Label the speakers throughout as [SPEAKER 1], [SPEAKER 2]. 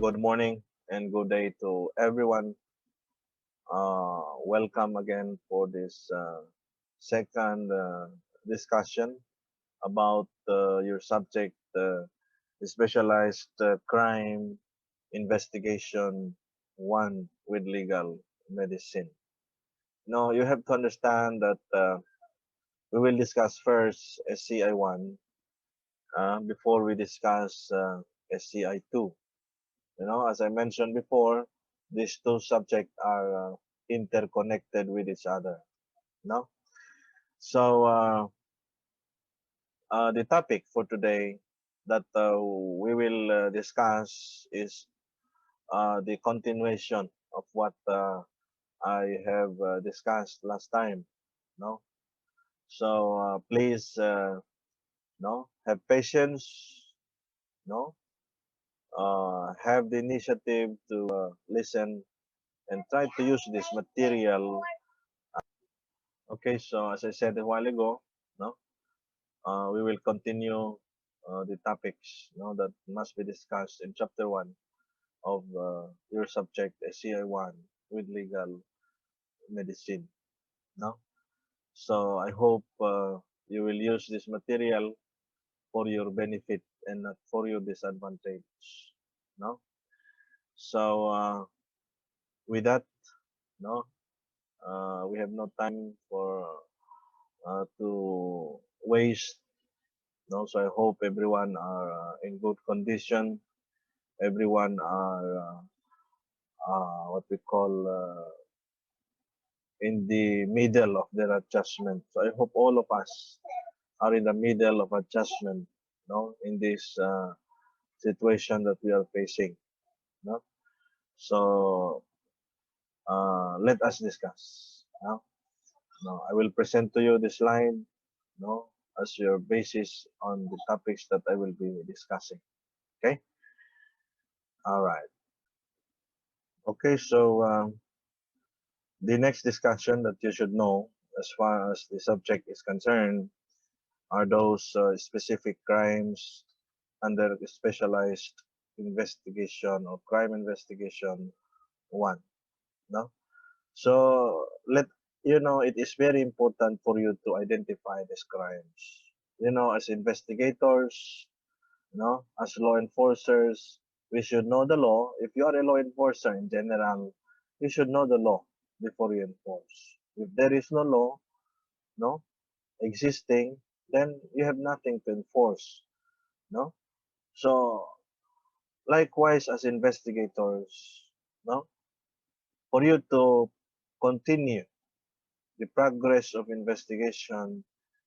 [SPEAKER 1] Good morning and good day to everyone. Welcome again for this second discussion about your subject, specialized crime investigation one with legal medicine. Now, you have to understand that we will discuss first SCI1 before we discuss SCI2. As I mentioned before, these two subjects are interconnected with each other. No, so the topic for today that we will discuss is the continuation of what I have discussed last time. No, so please, no, have patience. No, have the initiative to listen and try to use this material. Okay, so as I said a while ago, no, we will continue the topics, that must be discussed in chapter one of your subject SCI1 with legal medicine. No, so I hope you will use this material for your benefit and not for your disadvantage. No, so with that, no, we have no time for to waste. No, so I hope everyone are in good condition. Everyone are what we call in the middle of their adjustment. So I hope all of us are in the middle of adjustment, in this situation that we are facing. No, so let us discuss. No, I will present to you the slide, no, as your basis on the topics that I will be discussing. Okay. All right. Okay. So the next discussion that you should know, as far as the subject is concerned, are those specific crimes under specialized investigation or crime investigation one. No, so it is very important for you to identify these crimes. As investigators, as law enforcers, we should know the law. If you are a law enforcer in general, you should know the law before you enforce. If there is no law, no, existing, then you have nothing to enforce. No, so likewise as investigators, no, for you to continue the progress of investigation,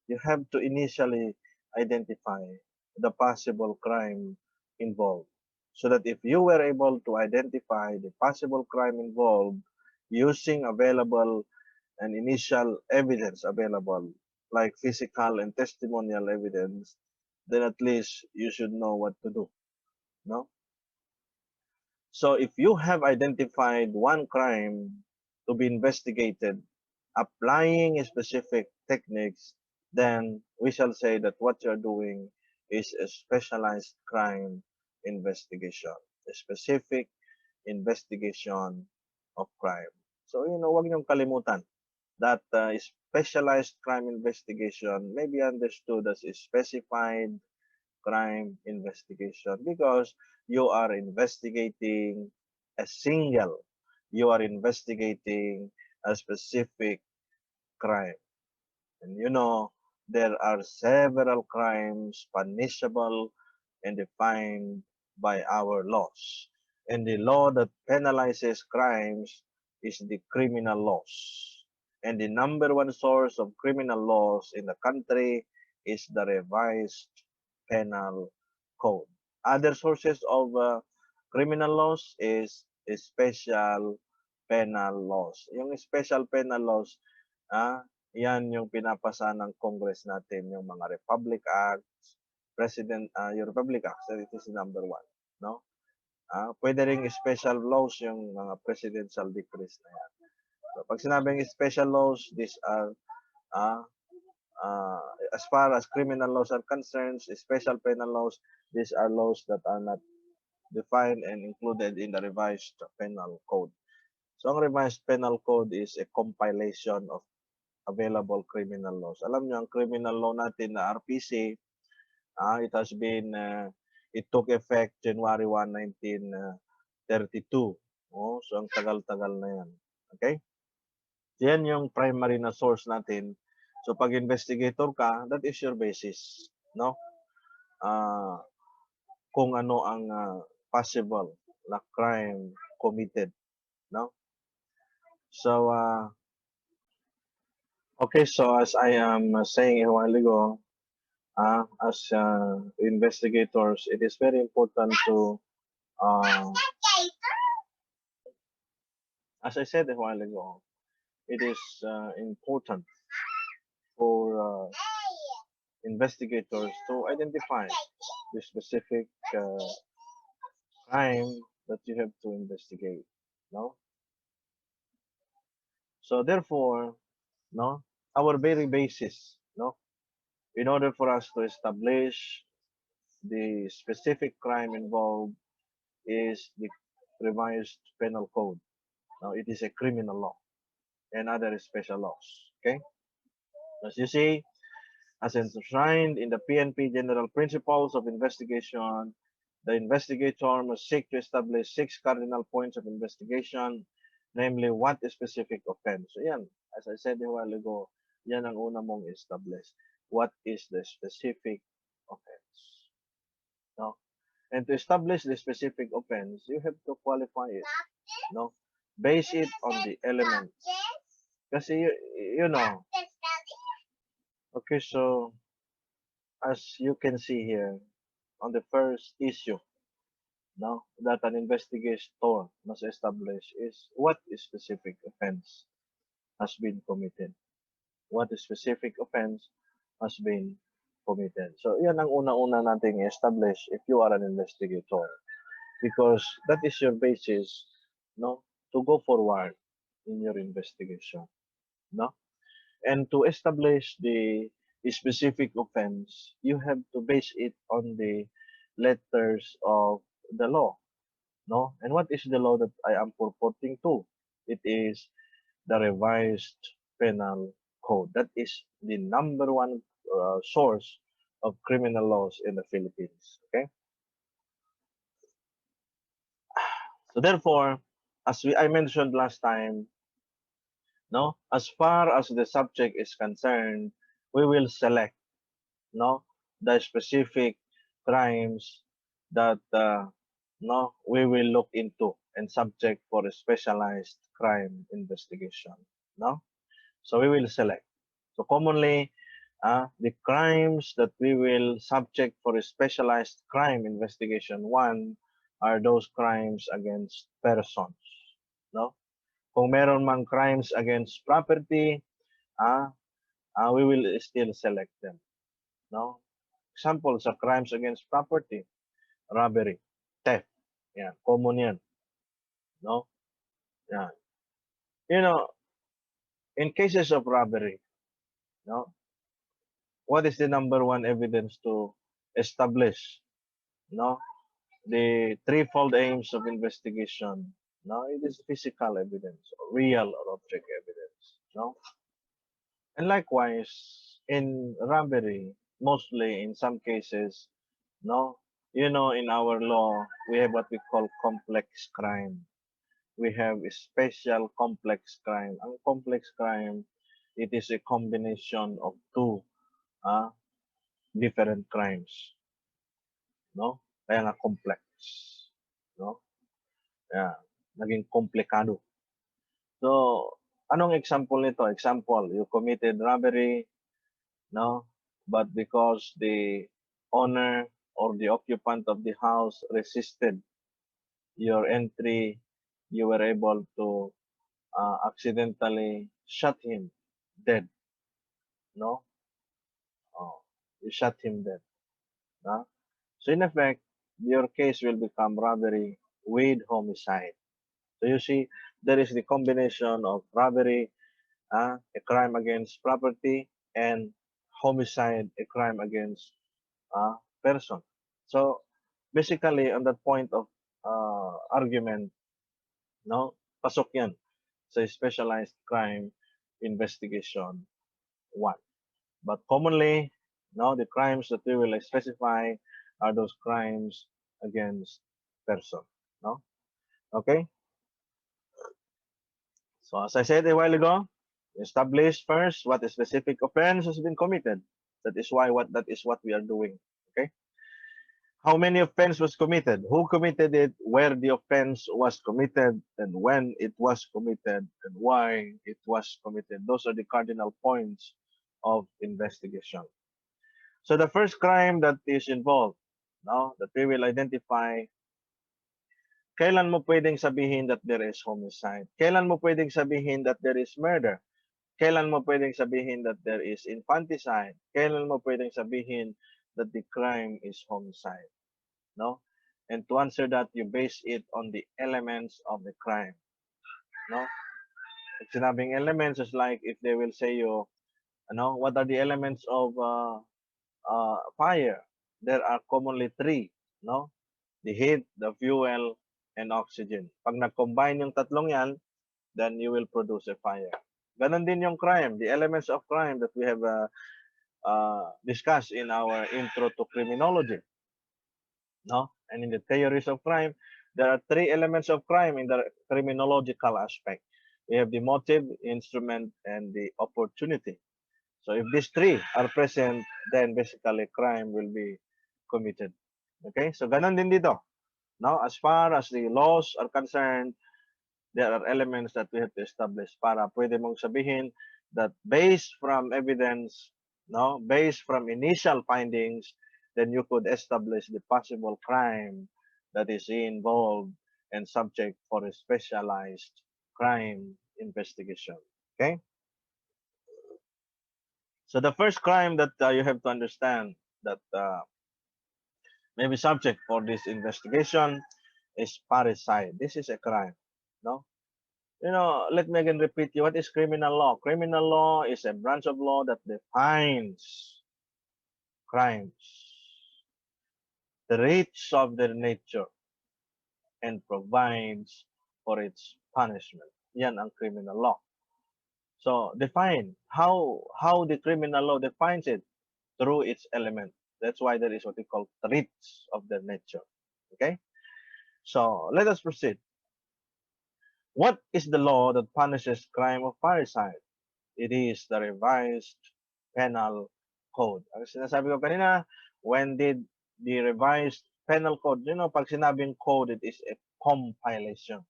[SPEAKER 1] you have to initially identify the possible crime involved. So that if you were able to identify the possible crime involved using available and initial evidence available, like physical and testimonial evidence, then at least you should know what to do. No? So if you have identified one crime to be investigated, applying specific techniques, then we shall say that what you're doing is a specialized crime investigation, a specific investigation of crime. So, wag niyong kalimutan that specialized crime investigation may be understood as a specified crime investigation because you are investigating a single, you are investigating a specific crime. And there are several crimes punishable and defined by our laws. And the law that penalizes crimes is the criminal laws. And the number one source of criminal laws in the country is the revised penal code. Other sources of criminal laws is special penal laws. Yung special penal laws, yan yung pinapasa ng Congress natin, yung mga Republic Acts, yung Republic Acts, so it is number one, no? Pwede ring special laws yung mga presidential decrees na yan. So, pag sinabing special laws, these are as far as criminal laws are concerned, special penal laws, these are laws that are not defined and included in the revised penal code. So ang revised penal code is a compilation of available criminal laws. Alam nyo, ang criminal law natin na RPC, it has been, it took effect January 1, 1932. Oh, so ang tagal-tagal na yan. Okay? Yan yung primary na source natin. So pag investigator ka, that is your basis, no? Kung ano ang possible na crime committed, no? So okay, so as I am saying a while ago, as investigators, it is very important to as I said a while ago, it is important for investigators to identify the specific crime that you have to investigate, no? So therefore, no, our very basis, no, in order for us to establish the specific crime involved is the revised penal code. Now it is a criminal law and other special laws. Okay, as you see, as enshrined in the PNP General Principles of Investigation, the investigator must seek to establish 6 cardinal points of investigation, namely what is specific offense. So yan, as I said a while ago, yan ang una mong establish. What is the specific offense? No? And to establish the specific offense, you have to qualify it. No? Base it on the elements. Kasi, you know, okay, so as you can see here, on the first issue, no, that an investigator must establish is what specific offense has been committed. What specific offense has been committed. So, yan ang una-una nating establish if you are an investigator. Because that is your basis, no, to go forward in your investigation, no? And to establish the specific offense, you have to base it on the letters of the law, no? And what is the law that I am purporting to? It is the revised penal code. That is the number one source of criminal laws in the Philippines. Okay. So therefore, as I mentioned last time, no, as far as the subject is concerned, we will select, no, the specific crimes that no, we will look into and subject for a specialized crime investigation, no. So we will select. So commonly, the crimes that we will subject for a specialized crime investigation, one are those crimes against persons, no. Kung meron mang crimes against property, we will still select them, no. Examples of crimes against property: robbery, theft, yeah, common yan, no. Yeah. You know, in cases of robbery, no, what is the number one evidence to establish, no, the threefold aims of investigation? No, it is physical evidence, or real or object evidence, no. And likewise, in robbery, mostly in some cases, no, you know, in our law, we have what we call complex crime. We have a special complex crime. Ang complex crime, it is a combination of two different crimes, no? Kaya nga complex, no? Yeah, naging komplikado. So, anong example nito? Example, you committed robbery, no? But because the owner or the occupant of the house resisted your entry, you were able to accidentally shot him dead, no? Oh, you shot him dead, no? So in effect, your case will become robbery with homicide. So you see, there is the combination of robbery, a crime against property, and homicide, a crime against person. So basically, on that point of argument, no? Pasok yan sa specialized crime investigation 1. But commonly, no, the crimes that we will specify are those crimes against person, no? Okay? So as I said a while ago, establish first what a specific offense has been committed. That is what we are doing. Okay? How many offense was committed? Who committed it? Where the offense was committed, and when it was committed, and why it was committed. Those are the cardinal points of investigation. So the first crime that is involved, no, that we will identify, kailan mo pwedeng sabihin that there is homicide? Kailan mo pwedeng sabihin that there is murder? Kailan mo pwedeng sabihin that there is infanticide? Kailan mo pwedeng sabihin that the crime is homicide? No? And to answer that, you base it on the elements of the crime. No? If sinabing elements is like if they will say you, what are the elements of fire? There are commonly three. No? The heat, the fuel, and oxygen. Pag nag-combine yung tatlong yan, then you will produce a fire. Ganon din yung crime, the elements of crime that we have discussed in our intro to criminology. No? And in the theories of crime, there are three elements of crime in the criminological aspect. We have the motive, instrument, and the opportunity. So if these three are present, then basically crime will be committed. Okay? So ganon din dito. No? As far as the laws are concerned, there are elements that we have to establish para pwede mong sabihin that based from evidence, no, based from initial findings, then you could establish the possible crime that is involved and subject for a specialized crime investigation. Okay? So the first crime that you have to understand that may be subject for this investigation is parasite. This is a crime. No? Let me again repeat you, what is criminal law? Criminal law is a branch of law that defines crimes, the rates of their nature, and provides for its punishment. Yan ang criminal law. So, define how the criminal law defines it through its element. That's why there is what we call traits of their nature. Okay? So, let us proceed. What is the law that punishes crime of parricide? It is the revised penal code. Ang sinasabi ko kanina, when did the revised penal code, pag sinabing code, it is a compilation.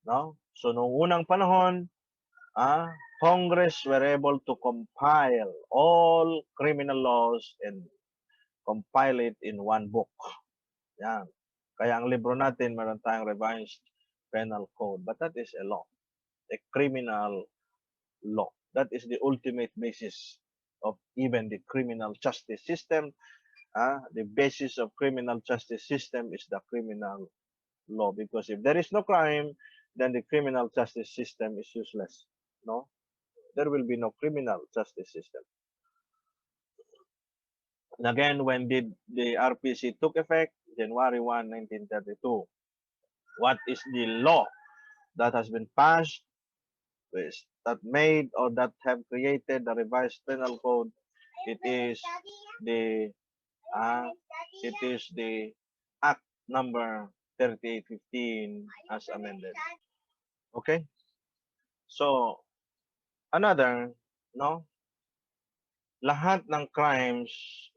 [SPEAKER 1] No? So, noong unang panahon, Congress were able to compile all criminal laws and compile it in one book. Yan. Kaya ang libro natin, meron tayong revised penal code. But that is a law, a criminal law. That is the ultimate basis of even the criminal justice system. The basis of criminal justice system is the criminal law, because if there is no crime, then the criminal justice system is useless. No, there will be no criminal justice system. And again, when did the RPC took effect? January 1, 1932. What is the law that has been passed, that made or that have created the revised penal code? It is the Act number 3815 as amended. Okay? So, another, no? Lahat ng crimes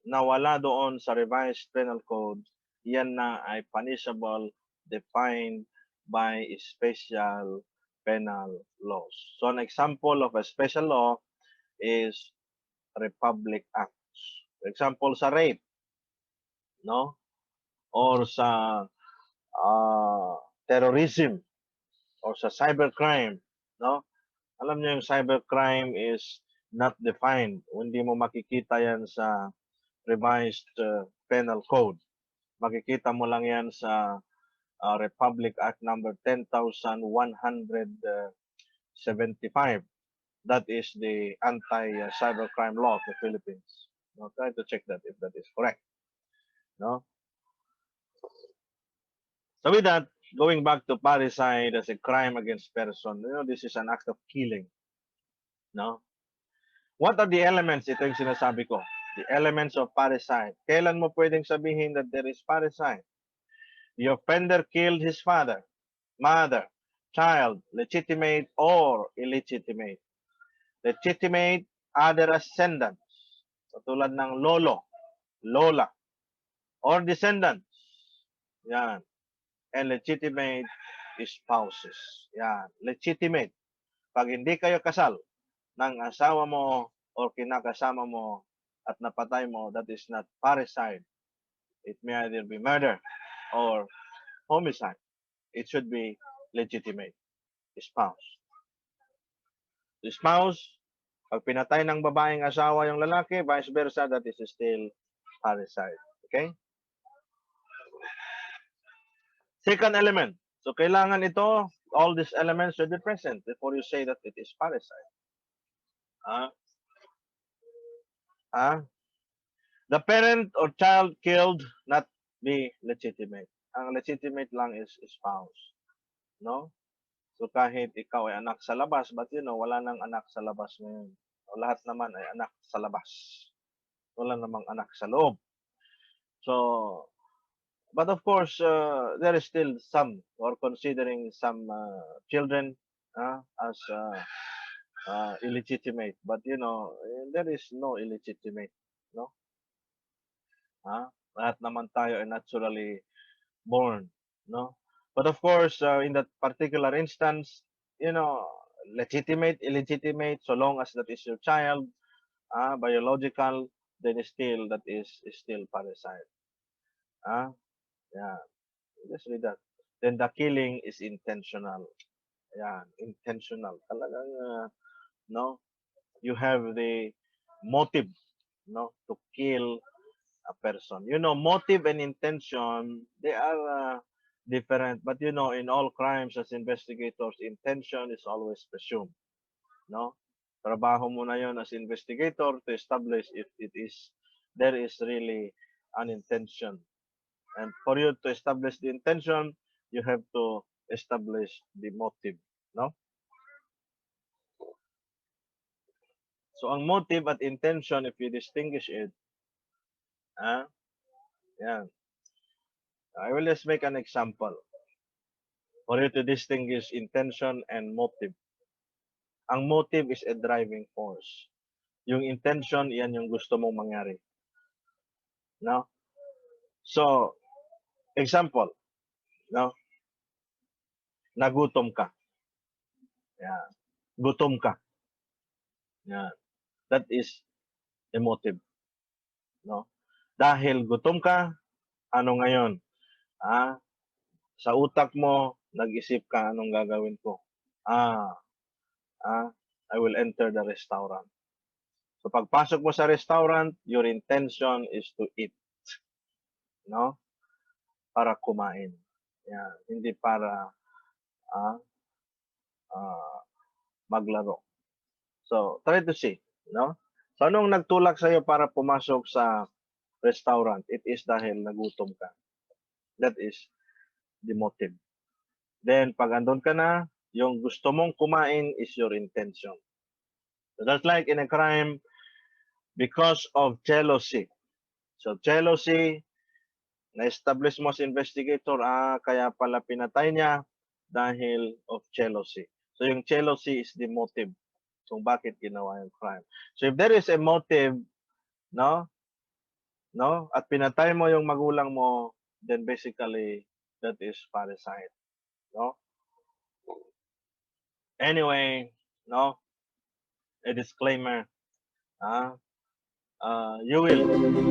[SPEAKER 1] na wala doon sa revised penal code, yan na ay punishable, defined by special penal laws. So, an example of a special law is Republic Acts. For example, sa rape, no? Or sa terrorism, or sa cybercrime, no? Alam niyo yung cybercrime is not defined. Hindi mo makikita yan sa revised penal code. Makikita mo lang yan sa Republic Act number 10,175. That is the anti-cybercrime law of the Philippines. No, try to check that if that is correct. No? So with that, going back to parricide as a crime against person, this is an act of killing. No? What are the elements? Ito yung sinasabi ko. The elements of parricide. Kailan mo pwedeng sabihin that there is parricide? The offender killed his father, mother, child, legitimate or illegitimate. Legitimate, other ascendants. Katulad ng lolo, lola, or descendants. Yan. And legitimate spouses. Yan. Legitimate. Pag hindi kayo kasal ng asawa mo or kinakasama mo at napatay mo, that is not parricide. It may either be murder or homicide. It should be legitimate spouse. The spouse, pag pinatay ng babaeng asawa yung lalaki, vice versa, that is still parricide. Okay? Second element. So, kailangan ito, all these elements should be present before you say that it is parricide. The parent or child killed not be legitimate. Ang legitimate lang is spouse. No? So, kahit ikaw ay anak sa labas, but wala nang anak sa labas ngayon. O, lahat naman ay anak sa labas. Wala namang anak sa loob. So, but of course, there is still some, or considering some children as illegitimate. But there is no illegitimate, no? Lahat naman tayo ay naturally born, no? But of course, in that particular instance, legitimate, illegitimate, so long as that is your child, biological, then still that is still parricide. Yeah, just read that. Then the killing is intentional. Yeah, intentional. Talagang, no, you have the motive, no, to kill a person. Motive and intention, they are different. But in all crimes as investigators, intention is always presumed. No? Trabaho mo na yon as investigator to establish if there is really an intention. And for you to establish the intention, you have to establish the motive. No? So, ang motive at intention, if you distinguish it, yeah. I will just make an example for you to distinguish intention and motive. Ang motive is a driving force. Yung intention, yan yung gusto mong mangyari. No? So, example, no? Nagutom ka. Yeah. Gutom ka. Yeah. That is a motive. No? Dahil gutom ka, ano ngayon? Sa utak mo, nag-isip ka, anong gagawin ko? I will enter the restaurant. So, pagpasok mo sa restaurant, your intention is to eat. No? Para kumain. Yeah. Hindi para maglaro. So, try to see. No? So, anong nagtulak sa'yo para pumasok sa restaurant? It is dahil nagutom ka. That is the motive. Then, pag andun ka na, yung gusto mong kumain is your intention. So, that's like in a crime because of jealousy. So, jealousy, na-establish mo sa investigator, kaya pala pinatay niya dahil of jealousy. So, yung jealousy is the motive. So, bakit ginawa yung crime. So, if there is a motive, no, at pinatay mo yung magulang mo, then basically, that is parricide. No? Anyway, no, a disclaimer, you will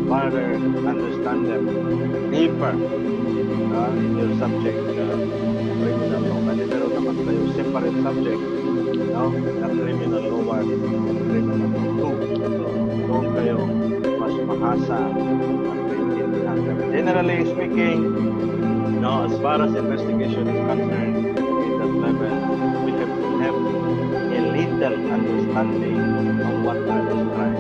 [SPEAKER 1] further understand them deeper in your subject, criminal law. Kasi meron naman tayo separate subject, no, na criminal law 1 and criminal law 2. So, doon kayo mas mahasa at maintindihan. Generally speaking, no, as far as investigation is concerned, in that level, we have to have a little understanding on what are these crimes.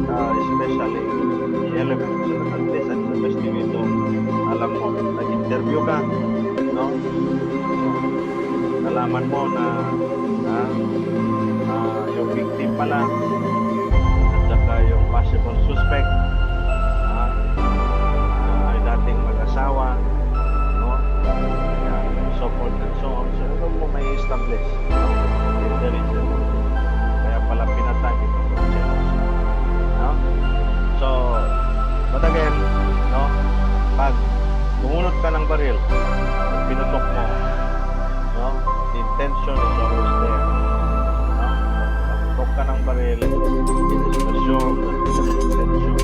[SPEAKER 1] Especially the elements so that at least as investigator, alam mo, nalaman mo na yung victim pala at saka yung possible suspect ay dating mag-asawa, no? Yan, so forth and so on. So, ano mo may establish, no? If there is a kaya pala pinatay because of jealousy, no? So, but again, no? Pag bumunot ka ng baril, pinutok mo, no? The intention is always there, no? Pag butok ka ng baril, it is presumed that it is intention.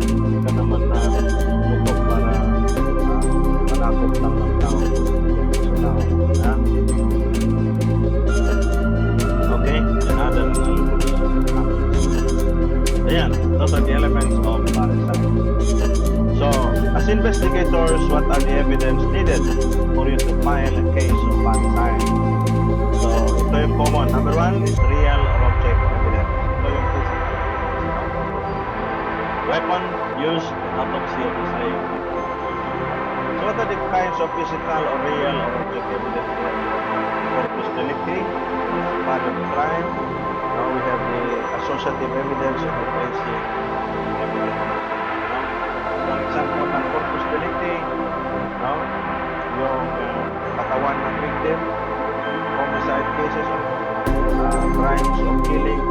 [SPEAKER 1] Hindi ka naman na butok para manakot lang ng tao sa tao, ha? Okay? Another ayan, those are the elements of parasite. So, as investigators, what are the evidence needed for you to file a case of parasite? So, ito yung common. Number one is real or object evidence. Ito yung physical evidence. Weapon used, autopsy of the slave. So, what are the kinds of physical or real or object evidence? Corpus delicti, part of the crime. Now we have the associative evidence of the tracing evidence. For example, ng corpus delicti, no? Yung katawan ng victim, homicide cases of crimes of killing,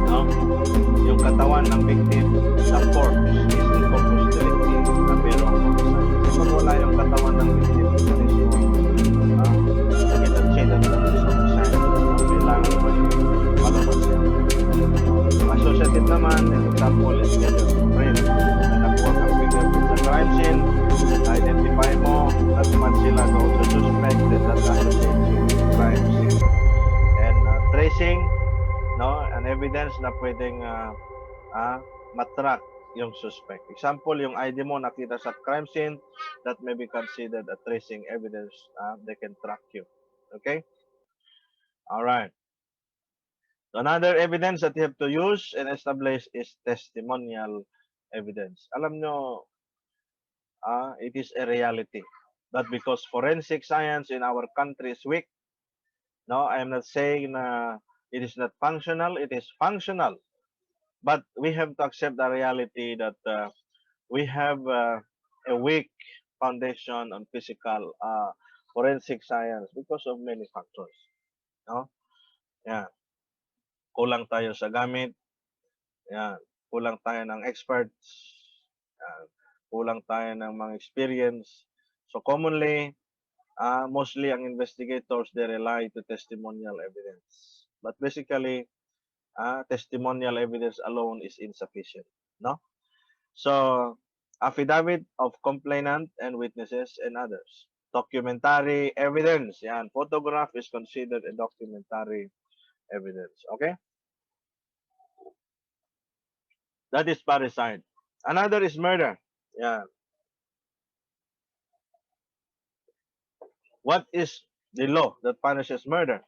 [SPEAKER 1] no? Yung katawan ng victim, the corpse is the corpus delicti na merong homicide. Kung wala yung katawan ng victim, there is no, you cannot say that that is homicide. Kailangan ba yung palabas yan? Associative naman, yung example is print. Nakuha kang fingerprint sa crime scene, identify mo, nagman sila doon sa suspect, then that associates you with crime scene. And tracing, no, an evidence na pwedeng matrack yung suspect. Example, yung ID mo nakita sa crime scene, that may be considered a tracing evidence. They can track you. Okay? Alright. Another evidence that you have to use and establish is testimonial evidence. Alam nyo, it is a reality that because forensic science in our country is weak, no, I am not saying it is not functional, it is functional. But we have to accept the reality that we have a weak foundation on physical forensic science because of many factors. No? Yeah. Kulang tayo sa gamit. Yeah. Kulang tayo ng experts. Kulang tayo ng mga experience. So commonly, mostly ang investigators, they rely to testimonial evidence. But basically, testimonial evidence alone is insufficient. No? So, affidavit of complainant and witnesses and others. Documentary evidence. Yan. Photograph is considered a documentary evidence. Okay? That is parasite. Another is murder. Yeah. What is the law that punishes murder?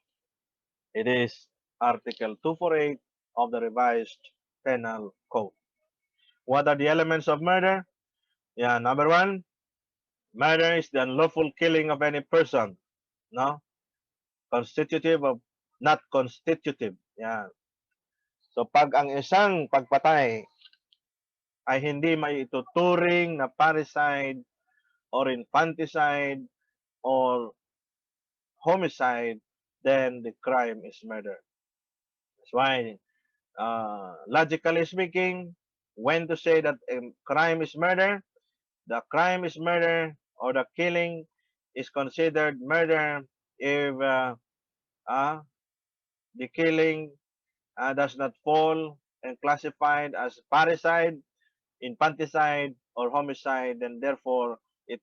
[SPEAKER 1] It is Article 248 of the Revised Penal Code. What are the elements of murder? Yeah, number one, murder is the unlawful killing of any person. No? Constitutive of, not constitutive. Yeah. So pag ang isang pagpatay ay hindi maituturing na parricide or infanticide or homicide, then the crime is murder. That's why, logically speaking, when to say that a crime is murder, the crime is murder or the killing is considered murder if the killing does not fall and classified as parricide, infanticide, or homicide, then therefore it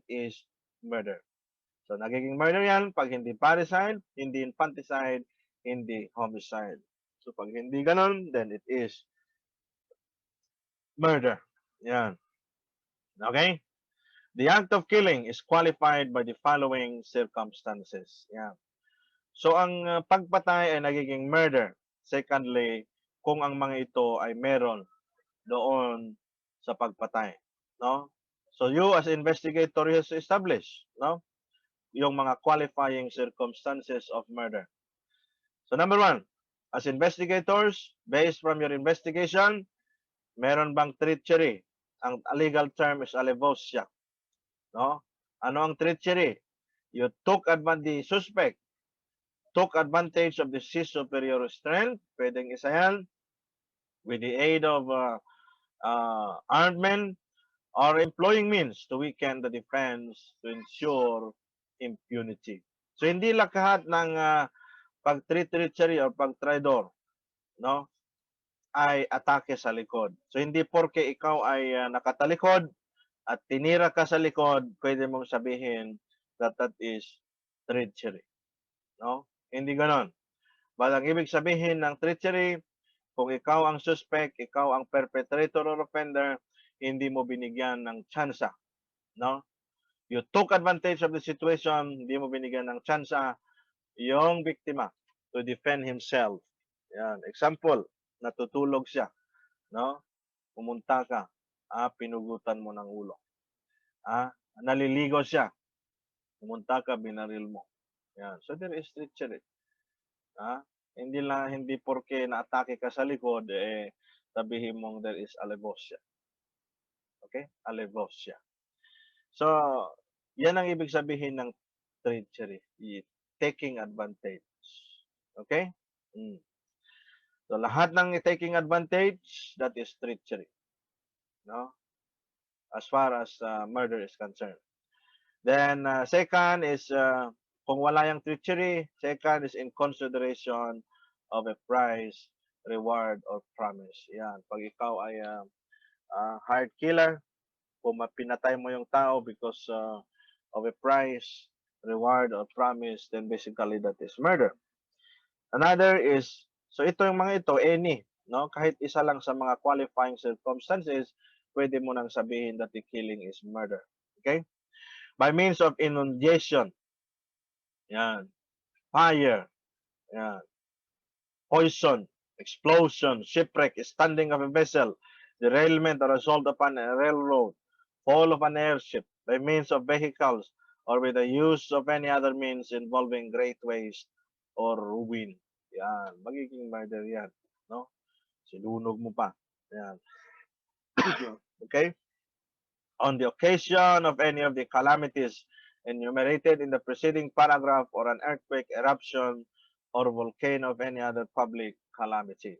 [SPEAKER 1] is murder. So nagiging murder yan pag hindi parricide, hindi infanticide, hindi homicide. So pag hindi ganon, then it is murder. Yan. Okay? The act of killing is qualified by the following circumstances. Yan. So ang pagpatay ay nagiging murder. Secondly, kung ang mga ito ay meron doon sa pagpatay, no? So you as investigator, you have to establish, no? yung mga qualifying circumstances of murder. So number 1, as investigators, based from your investigation, meron bang treachery? Ang legal term is alevosía. No? Ano ang treachery? You took advantage, the suspect took advantage of the his superior strength, pwedeng isa yan, with the aid of armed men, or employing means to weaken the defense to ensure impunity. So hindi lahat ng pag-treachery or pag-traidor, no, ay atake sa likod. So hindi porke ikaw ay nakatalikod at tinira ka sa likod, pwede mong sabihin that that is treachery. No? Hindi ganon. But ang ibig sabihin ng treachery, kung ikaw ang suspect, ikaw ang perpetrator or offender, hindi mo binigyan ng tsansa. No? You took advantage of the situation, hindi mo binigyan ng tsansa yung biktima to defend himself. Yan. Example, natutulog siya. No? Pumunta ka, pinugutan mo ng ulo. Naliligo siya. Pumunta ka, binaril mo. Yan. So there is treachery. Hindi porke na-atake ka sa likod, sabihin mong there is alevosía. Okay? Alevosía. So, yan ang ibig sabihin ng treachery. Taking advantage. Okay? So, lahat ng taking advantage, that is treachery. No? As far as murder is concerned. Then, second is, kung wala yung treachery, second is in consideration of a price, reward, or promise. Yan. Pag ikaw ay hired killer, kung pinatay mo yung tao because of a price, reward, or promise, then basically that is murder. Another is, so ito yung mga ito, any, no? Kahit isa lang sa mga qualifying circumstances, pwede mo nang sabihin that the killing is murder. Okay? By means of inundation, yan, fire, yan, poison, explosion, shipwreck, standing of a vessel, derailment or assault upon a railroad, fall of an airship, by means of vehicles, or with the use of any other means involving great waste or ruin. Yan, magiging murder yan, no? Sinunog mo pa. Yan. Okay? On the occasion of any of the calamities enumerated in the preceding paragraph, or an earthquake, eruption, or volcano of any other public calamity.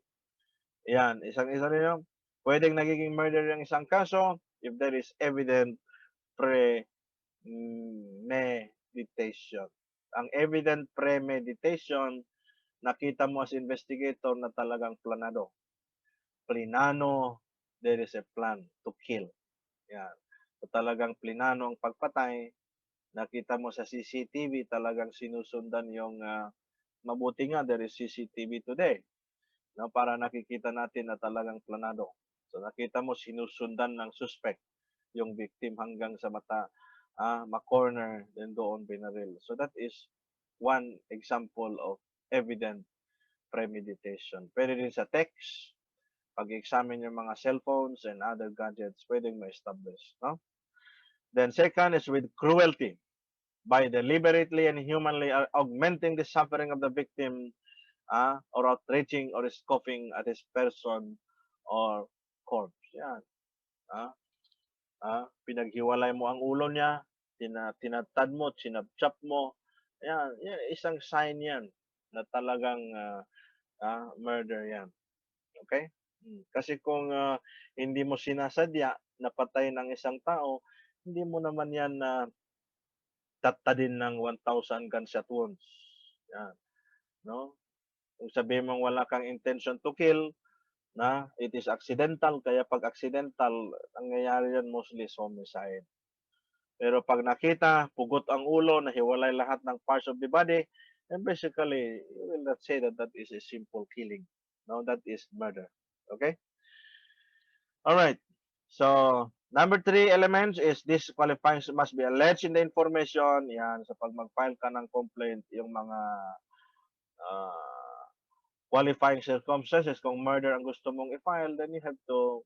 [SPEAKER 1] Yan, isang-isa rin yung pwedeng nagiging murder yung isang kaso if there is evident premeditation. Ang evident premeditation, nakita mo as investigator na talagang planado. Plinano, there is a plan to kill. Yan. So, talagang plinano ang pagpatay. Nakita mo sa CCTV, talagang sinusundan yung mabuti nga, there is CCTV today. No, para nakikita natin na talagang planado. So nakita mo sinusundan ng suspect yung victim hanggang sa mata, ma-corner, then doon binaril. So that is one example of evident premeditation. Pwede din sa text, pag-examine yung mga cellphones and other gadgets, pwedeng ma-establish. No? Then second is with cruelty, by deliberately and humanly augmenting the suffering of the victim, or outraging or scoffing at his person or corpse. Yan. Pinaghiwalay mo ang ulo niya, tinatad mo, sinapchap mo. Yan, isang sign yan na talagang murder yan. Okay? Kasi kung hindi mo sinasadya na patay ng isang tao, hindi mo naman yan tatadin ng 1,000 gunshot wounds. Yan. No? Kung sabihin mong wala kang intention to kill, na it is accidental, kaya pag accidental, nangyayari yan mostly is homicide. Pero pag nakita, pugot ang ulo, nahiwalay lahat ng parts of the body, then basically, you will not say that that is a simple killing. No, that is murder. Okay? Alright. So, number 3 elements is this qualifying must be alleged in the information. Yan, sa pag mag-file ka ng complaint, yung mga qualifying circumstances, kung murder ang gusto mong i-file, then you have to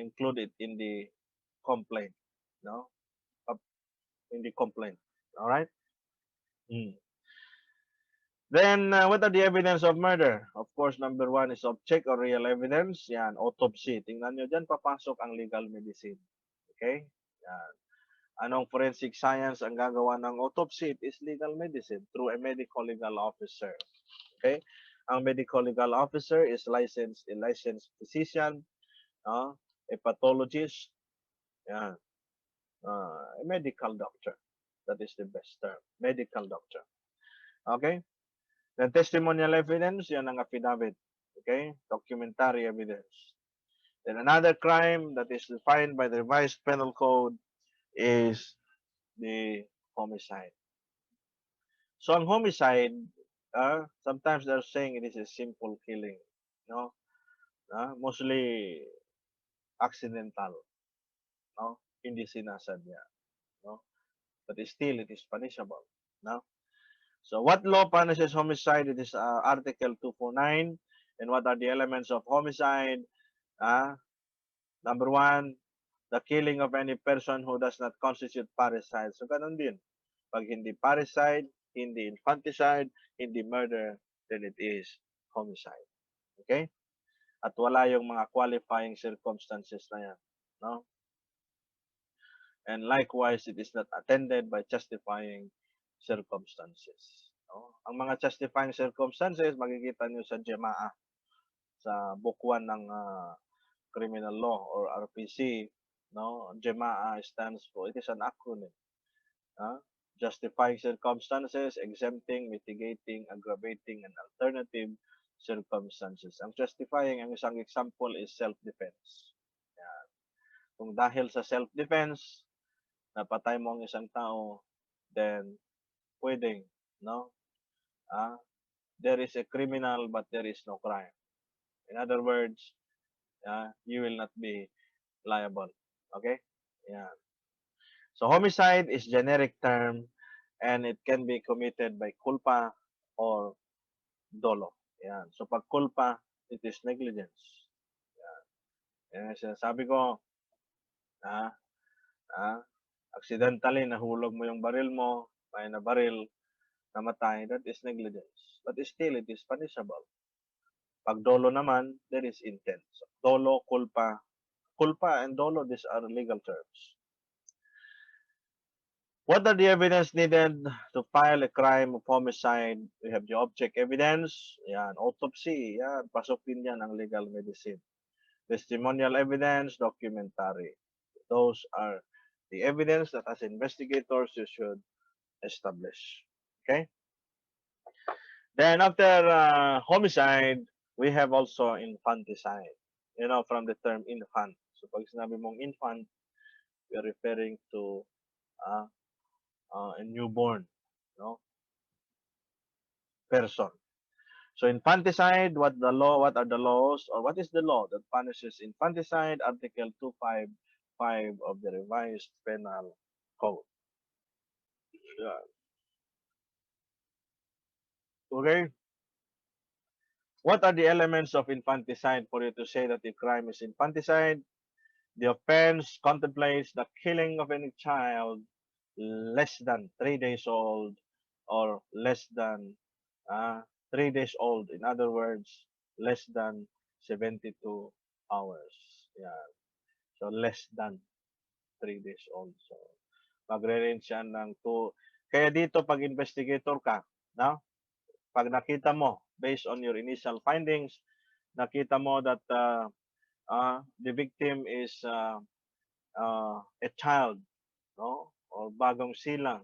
[SPEAKER 1] include it in the complaint, no? In the complaint. All right? Mm. Then, what are the evidence of murder? Of course, number one is object or real evidence. Yan, autopsy. Tingnan nyo dyan, papasok ang legal medicine. Okay? Yan. Anong forensic science ang gagawa ng autopsy? It is legal medicine through a medical legal officer. Okay? Ang medical legal officer is a licensed physician, a pathologist, yan, a medical doctor. That is the best term, medical doctor. Okay? Then testimonial evidence, yan ang affidavit. Okay? Documentary evidence. Then another crime that is defined by the revised penal code is the homicide. So ang homicide, sometimes they're saying it is a simple killing. No? Mostly accidental. No? Hindi sinasadya. No? But still, it is punishable. No? So what law punishes homicide? It is Article 249. And what are the elements of homicide? Number one, the killing of any person who does not constitute parasite. So ganun din. Pag hindi parasite, hindi infanticide, hindi murder, then it is homicide. Okay? At wala yung mga qualifying circumstances na yan. No? And likewise, it is not attended by justifying circumstances. No? Ang mga justifying circumstances, makikita nyo sa GMAA, sa book 1 ng criminal law or RPC. No? GMAA stands for, it is an acronym. Justifying circumstances, exempting, mitigating, aggravating, and alternative circumstances. Ang justifying, ang isang example is self-defense. Yan. Kung dahil sa self-defense, napatay mo ang isang tao, then pwedeng, no? There is a criminal but there is no crime. In other words, you will not be liable. Okay? Yeah. So homicide is generic term and it can be committed by culpa or dolo. Yan. So pag culpa, it is negligence. Yan. Yan sinasabi ko, ah, accidentally nahulog mo yung baril mo, may na baril, namatay, that is negligence. But still, it is punishable. Pag dolo naman, there is intent. So, dolo, culpa and dolo, these are legal terms. What are the evidence needed to file a crime of homicide? We have the object evidence, yan, autopsy, yan, pasok din yan ang legal medicine. Testimonial evidence, documentary. Those are the evidence that as investigators you should establish. Okay? Then after homicide, we have also infanticide. You know, from the term infant. So pag sinabi mong infant, we are referring to a newborn, no, person. So infanticide, what are the laws, or what is the law that punishes infanticide? Article 255 of the revised penal code. Yeah. Okay. What are the elements of infanticide for you to say that the crime is infanticide? The offense contemplates the killing of any child less than 3 days old or less than 3 days old. In other words, less than 72 hours. Yeah. So, less than 3 days old. So, magre-range yan ng 2. Kaya dito, pag investigator ka, no? Pag nakita mo, based on your initial findings, nakita mo that the victim is a child, no? Or bagong silang.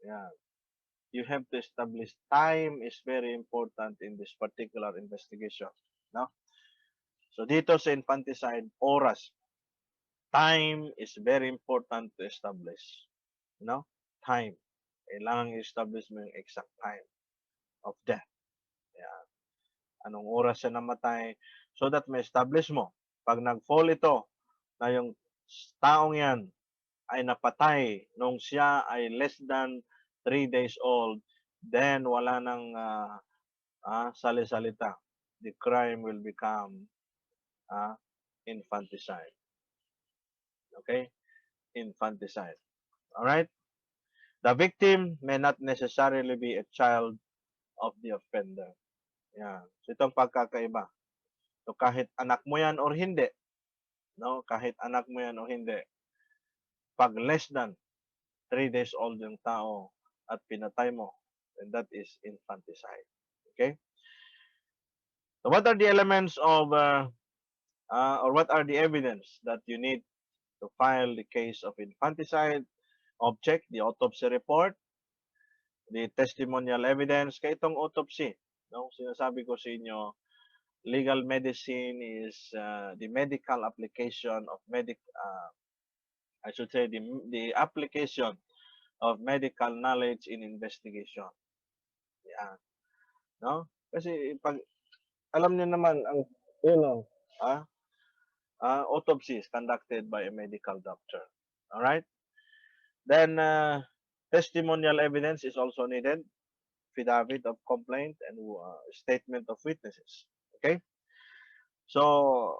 [SPEAKER 1] Yeah. You have to establish time is very important in this particular investigation. No? So dito sa infanticide, oras. Time is very important to establish. No? Time. Kailangan i-establish mo yung exact time of death. Yeah. Anong oras siya namatay so that may establish mo. Pag nag-fall ito na yung taong yan ay napatay nung siya ay less than 3 days old, then wala nang sali-salita. The crime will become infanticide. Okay? Infanticide. Alright? The victim may not necessarily be a child of the offender. Yan. So itong pagkakaiba. So kahit anak mo yan or hindi, no? Kahit anak mo yan o hindi, pag less than 3 days old yung tao at pinatay mo, then that is infanticide. Okay? So what are the elements of, or what are the evidence that you need to file the case of infanticide? Object, the autopsy report, the testimonial evidence. Kaya itong autopsy, no? Sinasabi ko sa inyo, legal medicine is the medical application of I should say the application of medical knowledge in investigation. Yeah. No? Kasi pag alam niyo naman ang ah, autopsy is conducted by a medical doctor. All right? Then testimonial evidence is also needed, affidavit of complaint and statement of witnesses. Okay? So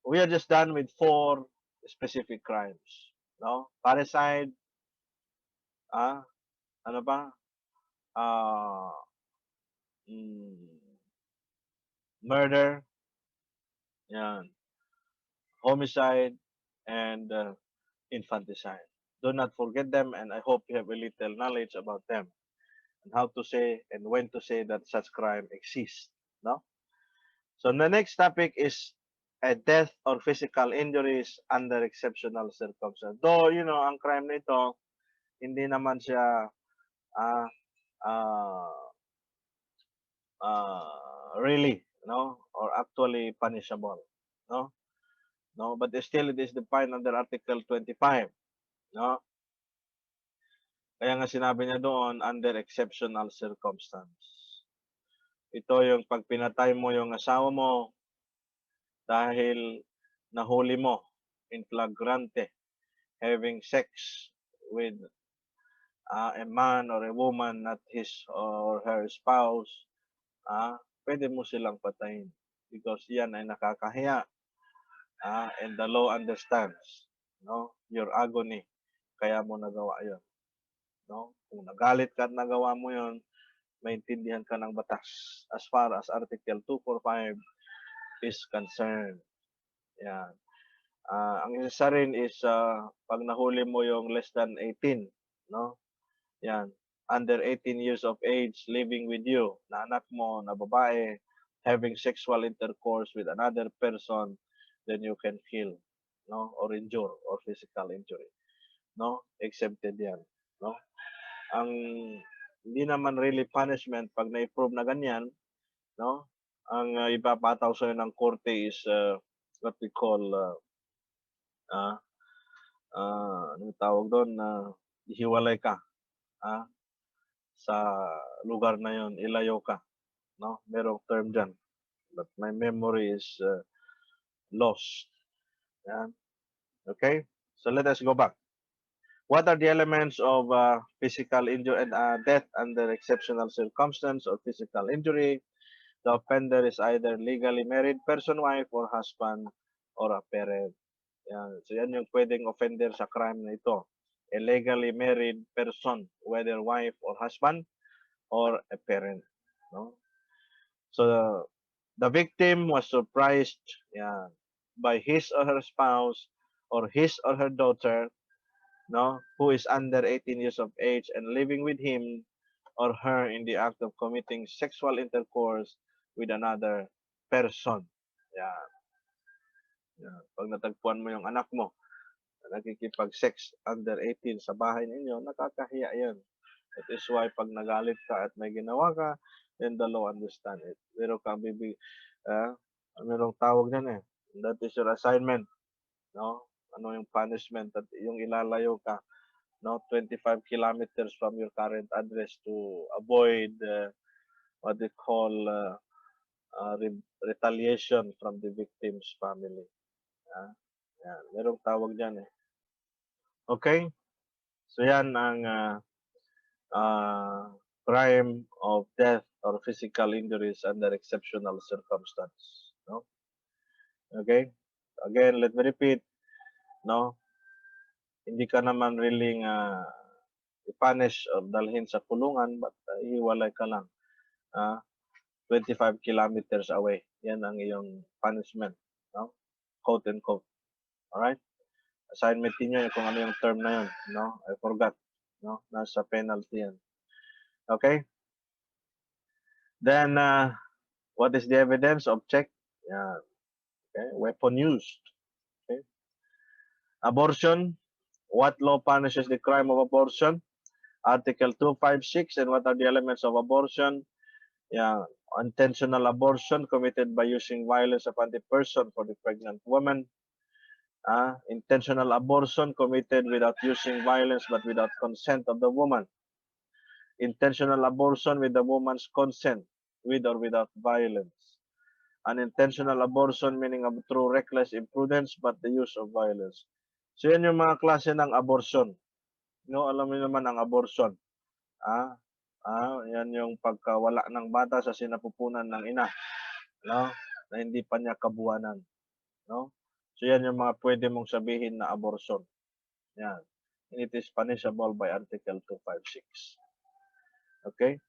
[SPEAKER 1] we are just done with 4 specific crimes. No? Parasite, ano ba? Uh, Murder, yan, homicide, and infanticide. Do not forget them, and I hope you have a little knowledge about them and how to say and when to say that such crime exists. No? So the next topic is a death or physical injuries under exceptional circumstances. Though, ang crime nito, hindi naman siya uh, uh, really, or actually punishable, no? No, but still it is defined under Article 25, no? Kaya nga sinabi niya doon, under exceptional circumstance. Ito yung pag pinatay mo yung asawa mo dahil nahuli mo in flagrante having sex with a man or a woman, not his or her spouse, pwede mo silang patayin because yan ay nakakahiya, and the law understands, no, your agony, kaya mo nagawa yon, no? Kung nagalit ka at nagawa mo yon, maintindihan ka ng batas as far as Article 245 is concerned. Yan. Ang isa rin is pag nahuli mo yung less than 18, no? Yan. Under 18 years of age, living with you, na anak mo, na babae, having sexual intercourse with another person, then you can kill, no? Or injure, or physical injury. No? Exempted yan. No? Ang hindi naman really punishment pag na-prove na ganyan, no? Ang ipapataw sa'yo ng korte is what we call anong tawag doon, hiwalay ka sa lugar na yon, ilayo ka, no? Merong term dyan, but my memory is lost. Yan. Okay, so let us go back. What are the elements of physical injury and death under exceptional circumstance or physical injury? The offender is either legally married person, wife, or husband, or a parent. Yan. So yan yung pwedeng offender sa crime na ito. A legally married person, whether wife or husband, or a parent. No? So the victim was surprised, by his or her spouse or his or her daughter, no, who is under 18 years of age and living with him or her in the act of committing sexual intercourse with another person. Yan. Yan. Pag natagpuan mo yung anak mo na nakikipag-sex under 18 sa bahay ninyo, nakakahiya yan. That is why pag nagalit ka at may ginawa ka, then the law understand it. Meron kang merong tawag yan eh. That is your assignment. No? Ano yung punishment at yung ilalayo ka, no, 25 kilometers from your current address to avoid what they call retaliation from the victim's family. Yan, merong tawag dyan eh. Okay? So yan ang crime of death or physical injuries under exceptional circumstance. No? Okay? Again, let me repeat, no? Hindi ka naman really i-punish or dalhin sa kulungan, but hiwalay ka lang. 25 kilometers away. Yan ang iyong punishment. No? Quote and quote. Alright? Assignment niyo kung ano yung term na yun. No? I forgot. No? Nasa penalty yan. Okay? Then, what is the evidence? Object. Yeah. Okay? Weapon used. Okay? Abortion. What law punishes the crime of abortion? Article 256. And what are the elements of abortion? Yeah. Intentional abortion committed by using violence upon the person for the pregnant woman. Intentional abortion committed without using violence but without consent of the woman. Intentional abortion with the woman's consent, with or without violence. Unintentional abortion meaning through reckless imprudence but the use of violence. So yan yung mga klase ng abortion. No, alam niyo naman ang abortion. Yan yung pagkawala ng bata sa sinapupunan ng ina, no? Na hindi pa niya kabuwanan, no? So yan yung mga pwede mong sabihin na abortion. Yan. And it is punishable by Article 256. Okay?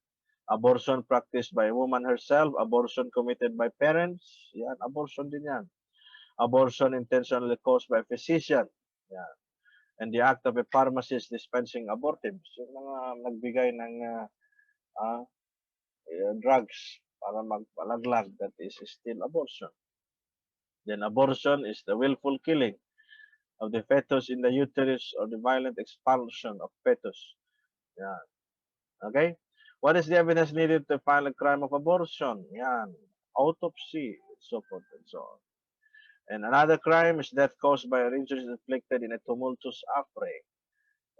[SPEAKER 1] Abortion practiced by a woman herself, abortion committed by parents, yan, abortion din yan. Abortion intentionally caused by a physician, yan. And the act of a pharmacist dispensing abortives, yung mga nagbigay ng drugs para magpalaglag, that is still abortion. Then abortion is the willful killing of the fetus in the uterus or the violent expulsion of fetus. Yan. Okay? What is the evidence needed to file a crime of abortion? Yan. Autopsy, so forth and so on. And another crime is death caused by injuries inflicted in a tumultuous affray.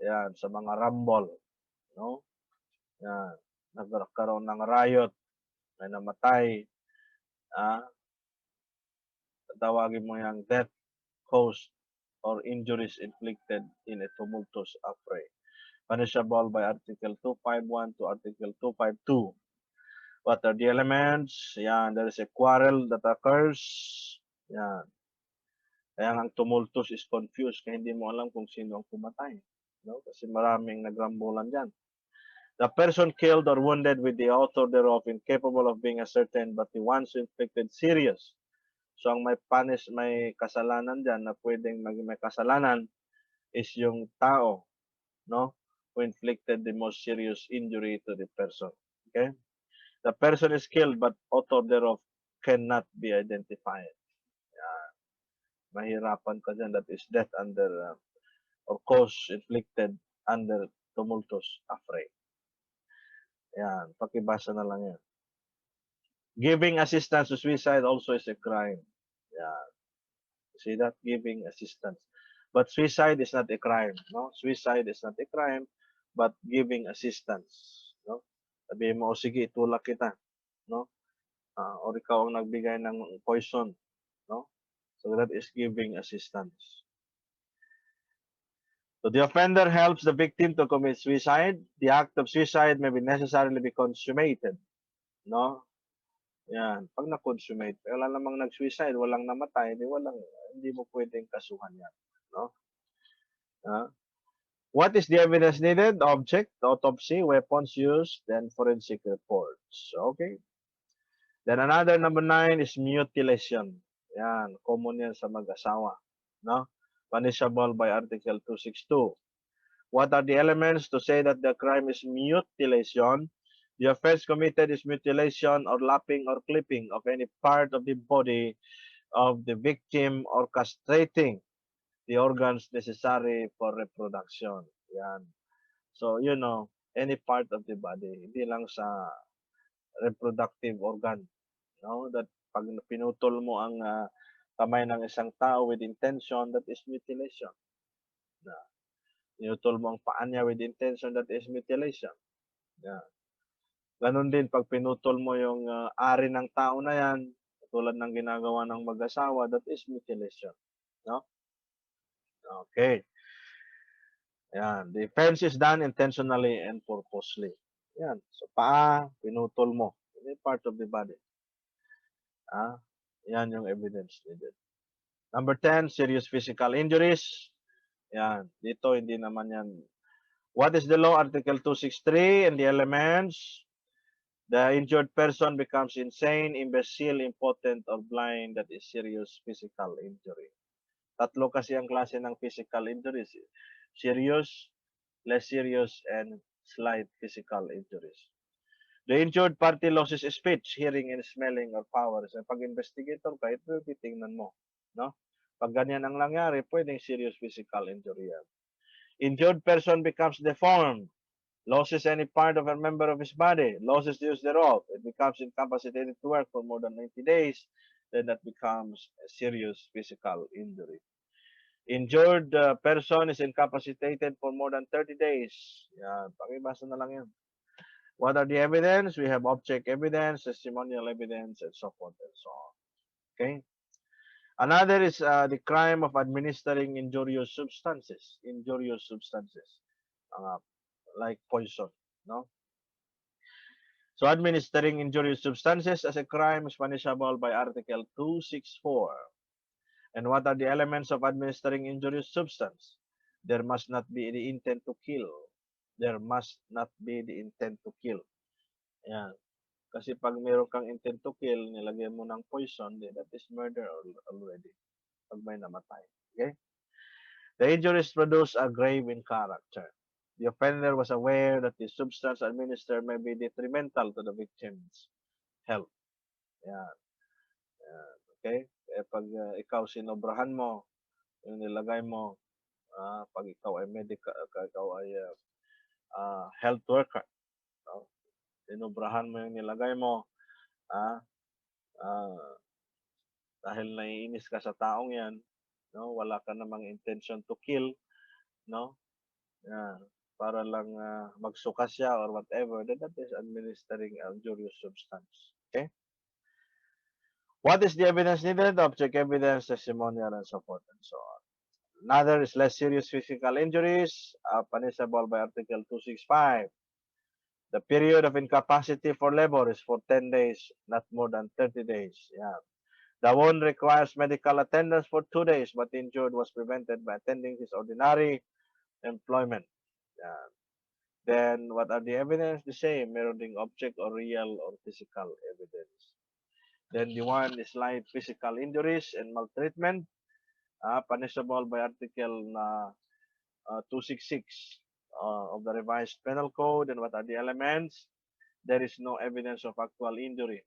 [SPEAKER 1] Yan, sa mga rumble. No? Yan. Nagkaroon ng riot, may namatay. Tawagin mo yung death caused or injuries inflicted in a tumultuous affray. Punishable by Article 251 to Article 252. What are the elements? Yan, there is a quarrel that occurs. Yan. Kaya ang tumultus is confused kaya hindi mo alam kung sino ang pumatay. No? Kasi maraming nagrambulan dyan. The person killed or wounded with the author thereof incapable of being ascertained but the ones who inflicted serious. So ang may kasalanan dyan na pwedeng may kasalanan is yung tao, no? Who inflicted the most serious injury to the person. Okay? The person is killed but author thereof cannot be identified. Yan. Mahirapan ka dyan. That is death under or cause inflicted under tumultuous affray. Yan. Pakibasa na lang yan. Giving assistance to suicide also is a crime. Yan. See that? Giving assistance. But suicide is not a crime. No? Suicide is not a crime but giving assistance. No? Sabihin mo, o sige, itulak kita. No? Or ikaw ang nagbigay ng poison. No? So that is giving assistance. So the offender helps the victim to commit suicide. The act of suicide may be necessarily be consummated. No? Yan. Pag na-consummate, wala namang nag-suicide, walang namatay, hindi mo pwedeng kasuhan yan. No? What is the evidence needed? Object, autopsy, weapons used, then forensic reports. Okay? Then another number 9 is mutilation. Yan, common yan sa mag-asawa. No? Punishable by Article 262. What are the elements to say that the crime is mutilation? The offense committed is mutilation or lapping or clipping of any part of the body of the victim or castrating the organs necessary for reproduction. Yan. So, any part of the body, hindi lang sa reproductive organ. No? That pag pinutol mo ang kamay ng isang tao with intention, that is mutilation. Pinutol mo ang paa niya with intention, that is mutilation. Yeah. Ganon din, pag pinutol mo yung ari ng tao na yan, tulad ng ginagawa ng mag-asawa, that is mutilation. No? Okay. Yan. The offense is done intentionally and purposely. Yan. So, paa, pinutol mo. Any part of the body. Yan yung evidence needed. Number 10, serious physical injuries. Yan. Dito, hindi naman yan What is the law? Article 263 and the elements. The injured person becomes insane, imbecile, impotent, or blind. That is serious physical injury. Tatlo kasi ang klase ng physical injuries. Serious, less serious, and slight physical injuries. The injured party loses speech, hearing, and smelling or powers. Pag investigator ka, ito titingnan mo. No? Pag ganyan ang nangyari, pwedeng serious physical injury yan. Injured person becomes deformed, loses any part of a member of his body, loses the use thereof, it becomes incapacitated to work for more than 90 days, then that becomes a serious physical injury. Injured person is incapacitated for more than 30 days. Yan, pakibasa na lang yan. What are the evidence? We have object evidence, testimonial evidence, and so forth and so on. Okay? Another is the crime of administering injurious substances. Injurious substances. Like poison. No? So administering injurious substances as a crime is punishable by Article 264. And what are the elements of administering injurious substance? There must not be the intent to kill. There must not be the intent to kill. Yan. Kasi pag meron kang intent to kill, nilagyan mo ng poison, then that is murder already. Pag may namatay. Okay? The injuries produced are grave in character. The offender was aware that the substance administered may be detrimental to the victim's health. Yan. Yan. Okay? Pag ikaw sinobrahan mo, yung nilagay mo, pag ikaw ay medical, ikaw ay health worker, no? Sinobrahan mo yung nilagay mo, ah, dahil naiinis ka sa taong yan, no? Wala ka namang intention to kill, no? Yan. Para lang magsuka siya or whatever, then that is administering a injurious substance. Okay? What is the evidence needed? Object evidence, testimonial, and so forth and so on. Another is less serious physical injuries, punishable by Article 265. The period of incapacity for labor is for 10 days, not more than 30 days. Yeah. The wound requires medical attendance for 2 days, but the injured was prevented by attending his ordinary employment. Yeah. Then, what are the evidence? The same, meron ding object or real or physical evidence. Then, the one is light physical injuries and maltreatment, punishable by Article 266 of the Revised Penal Code. And what are the elements? There is no evidence of actual injury.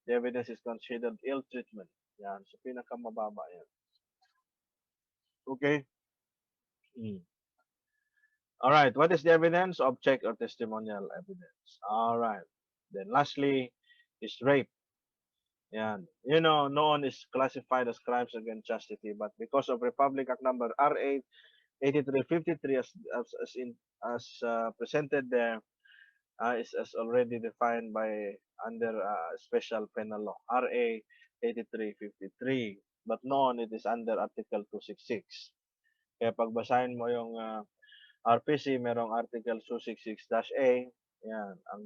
[SPEAKER 1] The evidence is considered ill treatment. Yan. So, pinakamababa yan. Okay? Alright, what is the evidence? Object or testimonial evidence. Alright. Then lastly is rape. Yan. You know, noon is classified as crimes against chastity, but because of Republic Act number RA 8353 as presented there, is as already defined by under special penal law, RA 8353. But noon it is under Article 266. Kaya pagbasahin mo yung RPC, merong Article 266-A. Yan, ang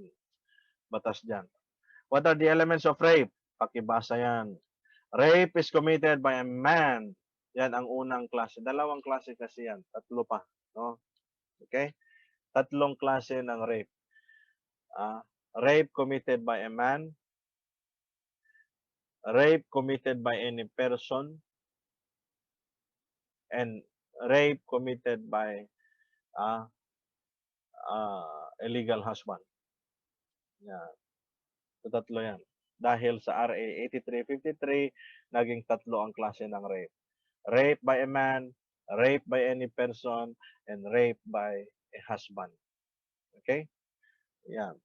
[SPEAKER 1] batas dyan. What are the elements of rape? Pakibasa yan. Rape is committed by a man. Yan ang unang klase. Dalawang klase kasi yan. Tatlo pa. No? Okay? Tatlong klase ng rape. Rape committed by a man. Rape committed by any person. And rape committed by a legal husband. Yan. So, tatlo yan. Dahil sa RA 8353, naging tatlo ang klase ng rape. Rape by a man, rape by any person, and rape by a husband. Okay? Yan.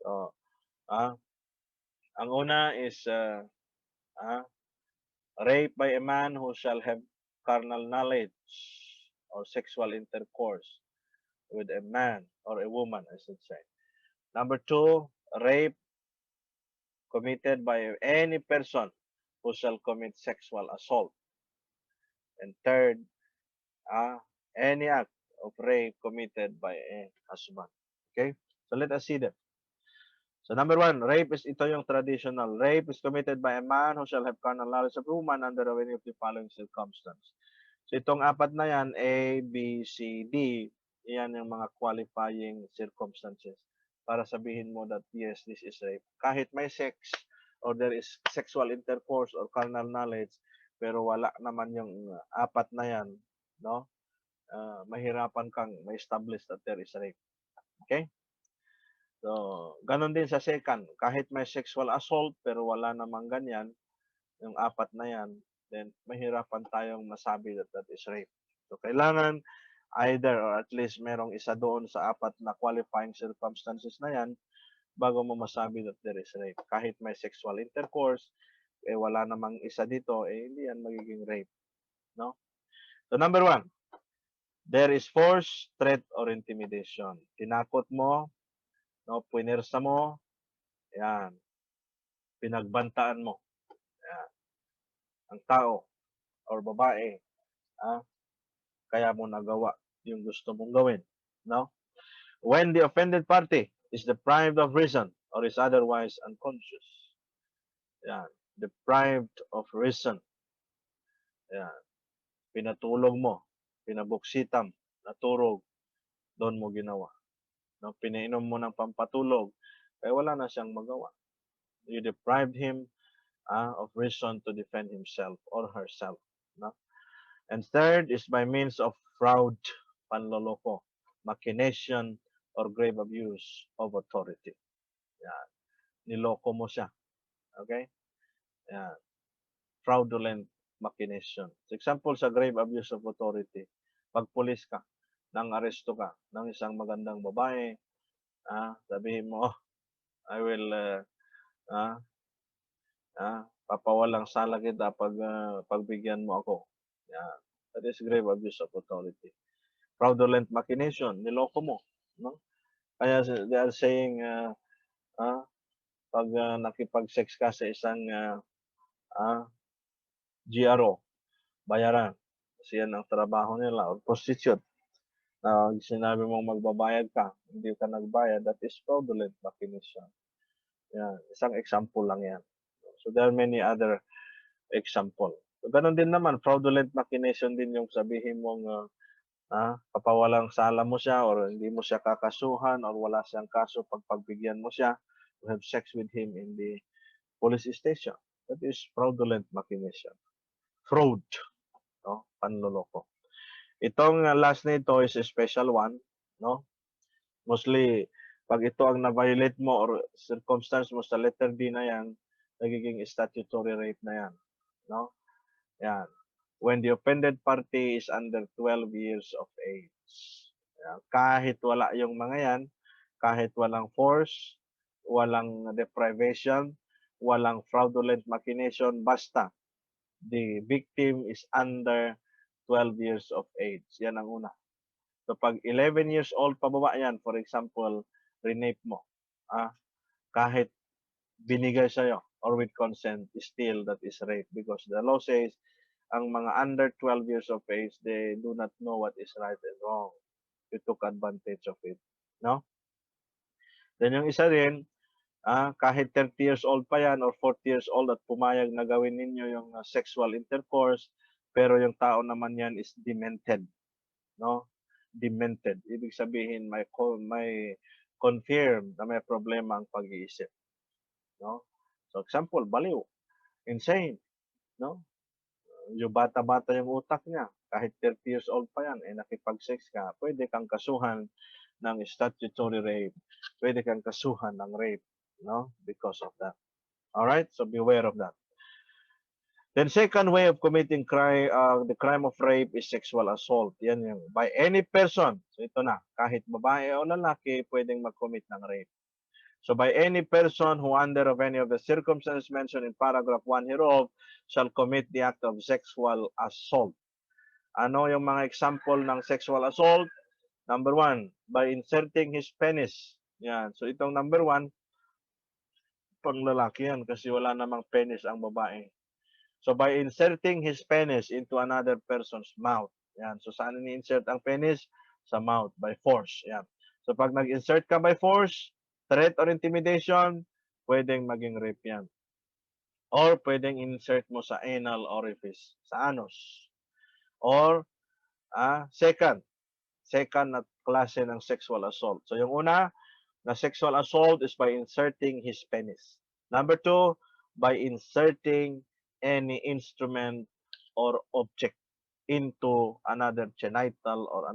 [SPEAKER 1] So, ang una is rape by a man who shall have carnal knowledge or sexual intercourse with a man or a woman, I should say. Number two, rape committed by any person who shall commit sexual assault. And third, any act of rape committed by a husband. Okay? So let us see them. So number one, rape is ito yung traditional. Rape is committed by a man who shall have carnal knowledge of a woman under any of the following circumstances. So itong apat na yan, A, B, C, D, Iyan yung mga qualifying circumstances para sabihin mo that yes, this is rape. Kahit may sex or there is sexual intercourse or carnal knowledge, pero wala naman yung apat na yan, no? Mahirapan kang ma-establish that there is rape. Okay? So, ganun din sa second. Kahit may sexual assault, pero wala namang ganyan, yung apat na yan, then mahirapan tayong masabi that that is rape. So, kailangan either or at least merong isa doon sa apat na qualifying circumstances na yan bago mo masabi that there is rape. Kahit may sexual intercourse, wala namang isa dito, hindi yan magiging rape. No? So, number one, there is force, threat, or intimidation. Tinakot mo, no, puwersa mo, yan, pinagbantaan mo, yan, ang tao or babae, kaya mo nagawa yung gusto mong gawin, no? When the offended party is deprived of reason or is otherwise unconscious, yan, deprived of reason, yan, pinatulog mo, pinabuksitam, naturog, doon mo ginawa. No, pinainom mo ng pampatulog, kaya wala na siyang magawa. You deprived him of reason to defend himself or herself. No? And third is by means of fraud, panloloko, machination, or grave abuse of authority. Yan. Niloko mo siya. Okay? Yan. Fraudulent machination. For example, sa grave abuse of authority, pag pulis ka, nang aresto ka ng isang magandang babae, sabihin mo, oh, I will papawalang sala kita pagbigyan mo ako. Yan. That is grave abuse of authority. Fraudulent machination, niloko mo. No? Kaya they are saying, pag nakipag-sex ka sa isang GRO, bayaran. Kasi yan ang trabaho nila, or prostitute. Sinabi mong magbabayad ka, hindi ka nagbayad, that is fraudulent machination. Yan. Isang example lang yan. So there are many other example. So, ganun din naman, fraudulent machination din yung sabihin mong papawalang sala mo siya or hindi mo siya kakasuhan or wala siyang kaso pag pagbigyan mo siya to have sex with him in the police station. That is fraudulent machination. Fraud. No? Panloloko. Itong last na ito is a special one. No? Mostly, pag ito ang na-violate mo or circumstance mo sa letter D na yan, nagiging statutory rape na yan. No? Yan. When the offended party is under 12 years of age. Yan. Kahit wala yung mga yan, kahit walang force, walang deprivation, walang fraudulent machination, basta the victim is under 12 years of age. Yan ang una. So pag 11 years old pababa yan, for example, renape mo, kahit binigay sa'yo or with consent, still that is rape because the law says ang mga under 12 years of age, they do not know what is right and wrong. You took advantage of it. No? Then yung isa rin, kahit 30 years old pa yan or 40 years old at pumayag na gawin ninyo yung sexual intercourse, pero yung tao naman yan is demented. No? Demented. Ibig sabihin, may confirm na may problema ang pag-iisip. No? So, example, baliw, insane. No? Yung bata-bata yung utak niya, kahit 30 years old pa yan, nakipag-sex ka, pwede kang kasuhan ng statutory rape. Pwede kang kasuhan ng rape, no? Because of that. Alright? So beware of that. Then second way of committing the crime of rape is sexual assault. Yan yung by any person. So ito na, kahit babae o lalaki, pwedeng mag-commit ng rape. So by any person who under of any of the circumstances mentioned in paragraph 1 hereof shall commit the act of sexual assault. Ano yung mga example ng sexual assault? Number 1, by inserting his penis. Yan. So itong number 1, pang lalaki yan kasi wala namang penis ang babae. So by inserting his penis into another person's mouth. Yan. So saan ni-insert ang penis? Sa mouth, by force. Yan. So pag nag-insert ka by force, threat or intimidation, pwedeng maging rape yan. Or pwedeng insert mo sa anal orifice, sa anus. Or, second, second na klase ng sexual assault. So yung una, na sexual assault is by inserting his penis. Number two, by inserting any instrument or object into another genital or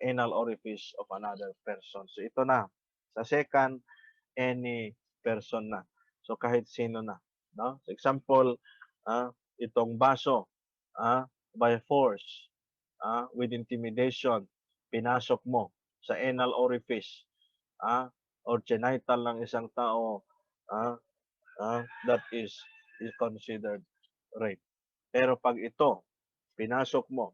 [SPEAKER 1] anal orifice of another person. So ito na. Sa second, any person na. So kahit sino na. No? So example, itong baso, by force, with intimidation, pinasok mo sa anal orifice, or genital ng isang tao, that is considered rape. Pero pag ito, pinasok mo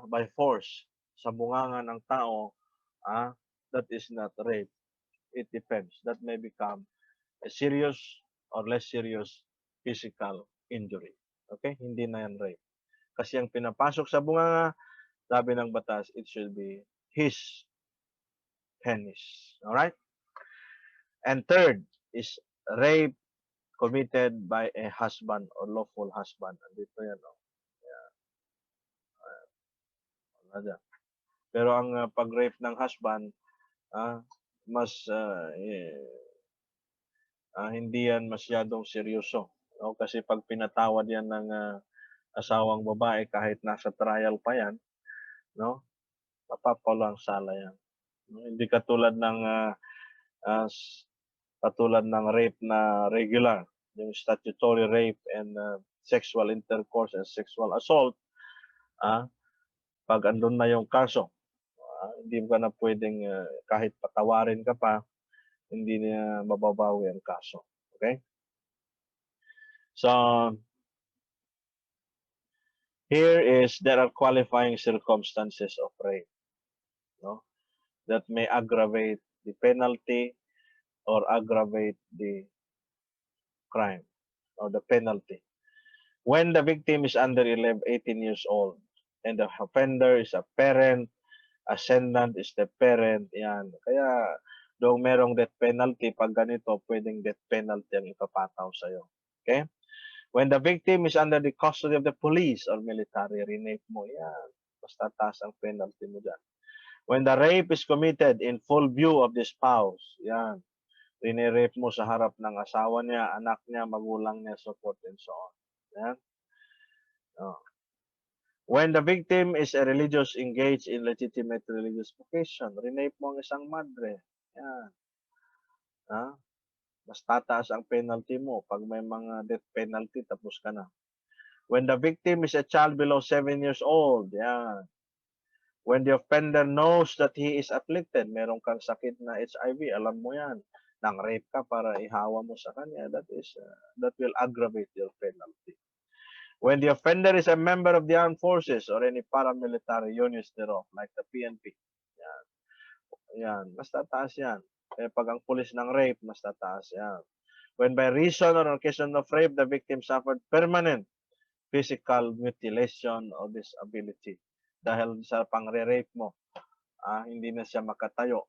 [SPEAKER 1] by force sa bunganga ng tao, that is not rape. It depends. That may become a serious or less serious physical injury. Okay? Hindi na yan rape. Kasi ang pinapasok sa bunganga, sabi ng batas, it should be his penis. Alright? And third is rape committed by a husband or lawful husband. Andito yan. Wala. Pero ang pag-rape ng husband, mas hindi yan masyadong seryoso. No? Kasi pag pinatawad yan ng asawang babae, kahit nasa trial pa yan, no? Mapapalang sala yan. No? Hindi katulad ng rape na regular, yung statutory rape and sexual intercourse and sexual assault, pag andun na yung kaso, hindi ka na pwedeng kahit patawarin ka pa, hindi na mababawi ang kaso. Okay? So, there are qualifying circumstances of rape, no? That may aggravate the penalty or aggravate the crime or the penalty. When the victim is under 18 years old and the offender is a parent, ascendant is the parent, yan. Kaya, doon merong death penalty, pag ganito, pwedeng death penalty ang ipapataw sa'yo. Okay? When the victim is under the custody of the police or military, rinape mo, yan. Basta taas ang penalty mo dyan. When the rape is committed in full view of the spouse, yan. Rinirape mo sa harap ng asawa niya, anak niya, magulang niya, so forth and so on. Yan. When the victim is a religious engaged in legitimate religious vocation, rinape mo ang isang madre. Yan. Mas tataas ang penalty mo. Pag may mga death penalty, tapos ka na. When the victim is a child below 7 years old, yan. When the offender knows that he is afflicted, meron kang sakit na HIV, alam mo yan. Nang rape ka para ihawa mo sa kanya, that will aggravate your penalty. When the offender is a member of the armed forces or any paramilitary units thereof, like the PNP, yan, mas tataas yan. Pag ang pulis ng rape, mas tataas yan. When by reason or occasion of rape, the victim suffered permanent physical mutilation or disability. Dahil sa pangre-rape mo, hindi na siya makatayo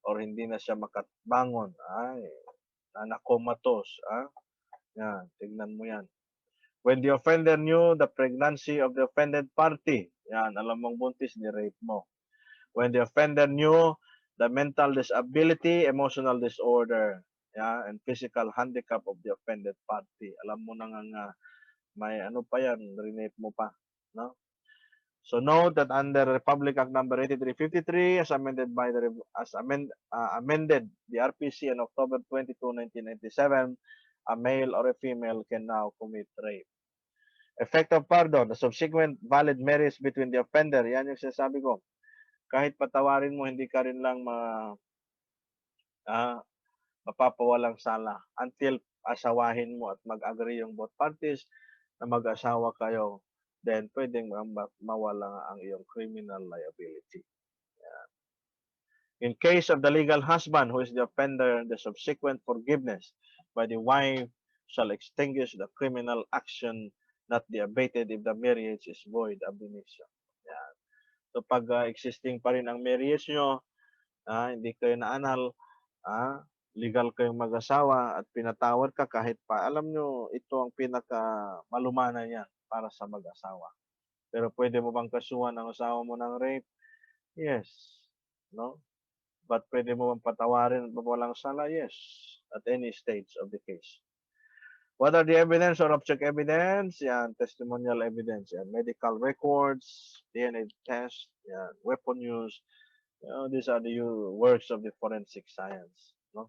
[SPEAKER 1] or hindi na siya makabangon. Nakomatos. Yan, tignan mo yan. When the offender knew the pregnancy of the offended party, yan, alam mong buntis, ni-rape mo. When the offender knew the mental disability, emotional disorder, and physical handicap of the offended party, alam mo na nga may ano pa yan, rinate mo pa, no? So note that under Republic Act number 8353 as amended the RPC on October 22, 1997, a male or a female can now commit rape. Effect of pardon, the subsequent valid marriage between the offender, yan yung sinasabi ko. Kahit patawarin mo, hindi ka rin lang mapapawalang sala until asawahin mo at mag-agree yung both parties na mag-asawa kayo, then pwedeng mawala ang iyong criminal liability. Yan. In case of the legal husband who is the offender, the subsequent forgiveness by the wife shall extinguish the criminal action not be abated if the marriage is void ab initio. Yan. So pag existing pa rin ang marriage nyo, hindi kayo naanal, legal kayong mag-asawa at pinatawad ka kahit pa, alam nyo, ito ang pinaka-malumanan niya para sa mag-asawa. Pero pwede mo bang kasuhan ang asawa mo ng rape? Yes. No? But pwede mo bang patawarin at walang sala? Yes. At any stage of the case. What are the evidence or object evidence? Yan, testimonial evidence. Yan, medical records, DNA test, yan, weapon use. You know, these are the works of the forensic science. No?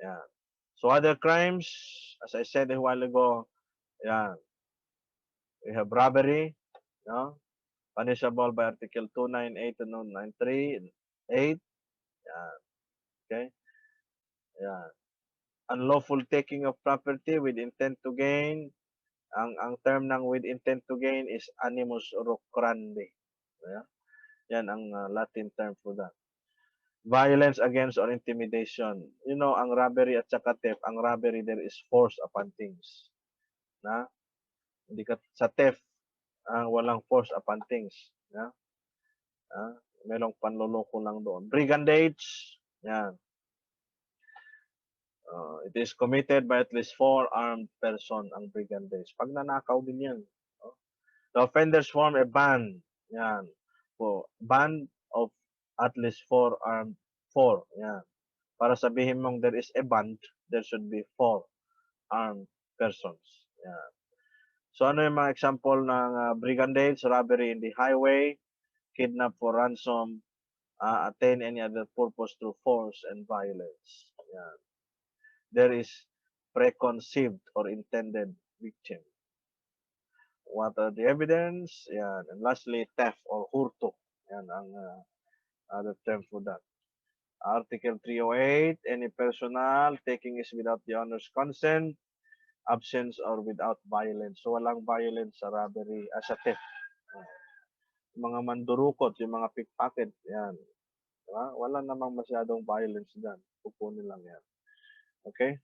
[SPEAKER 1] Yeah. So other crimes, as I said a while ago, yeah, we have robbery, no? Punishable by Article 298 and 293, 8. Yeah, okay. Yeah. Unlawful taking of property with intent to gain. Ang term ng with intent to gain is animus lucrandi. Yeah? Yan ang Latin term for that. Violence against or intimidation. You know, ang robbery at saka theft, ang robbery there is force upon things. Na? Hindi ka sa theft, walang force upon things. Yeah? Merong panloloko lang doon. Brigandage, yan. It is committed by at least 4 armed person ang brigandage. Pag nanakaw din yan. The offenders form a band. Yan. So, band of at least 4 armed 4. Yan. Para sabihin mong there is a band, there should be 4 armed persons. Yan. So ano yung mga example ng brigandage, robbery in the highway, kidnap for ransom, attain any other purpose through force and violence. Yan. There is preconceived or intended victim. What are the evidence? Yan. And lastly, theft or hurto. Yan ang other term for that. Article 308, any personal taking is without the owner's consent, absence or without violence. So walang violence sa robbery, sa theft. Mga mandurukot, yung mga pickpocket, yan. Diba? Wala namang masyadong violence dyan. Kukunin lang yan. Okay?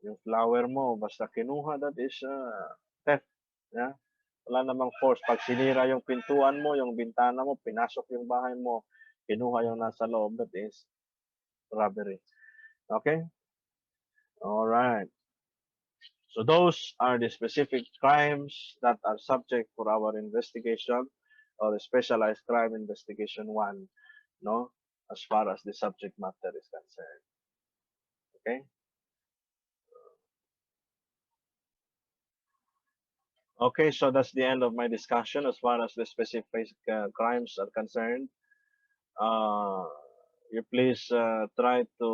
[SPEAKER 1] Yung flower mo, basta kinuha, that is theft. Yeah? Wala namang force. Pag sinira yung pintuan mo, yung bintana mo, pinasok yung bahay mo, kinuha yung nasa loob, that is robbery. Okay? Alright. So those are the specific crimes that are subject for our investigation or specialized crime investigation 1, no? As far as the subject matter is concerned. Okay? Okay, so that's the end of my discussion as far as the specific crimes are concerned. You please try to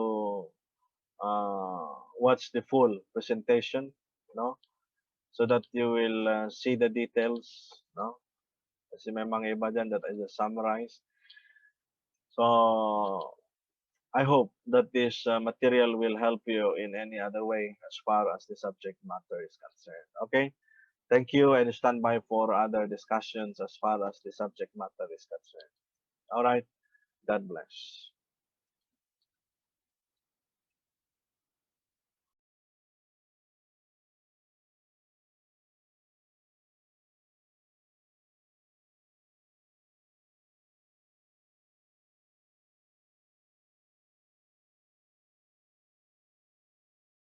[SPEAKER 1] watch the full presentation, no? So that you will see the details, no? Kasi may mga iba dyan that I just summarized. So, I hope that this material will help you in any other way as far as the subject matter is concerned. Okay? Thank you and stand by for other discussions as far as the subject matter is concerned. All right. God bless.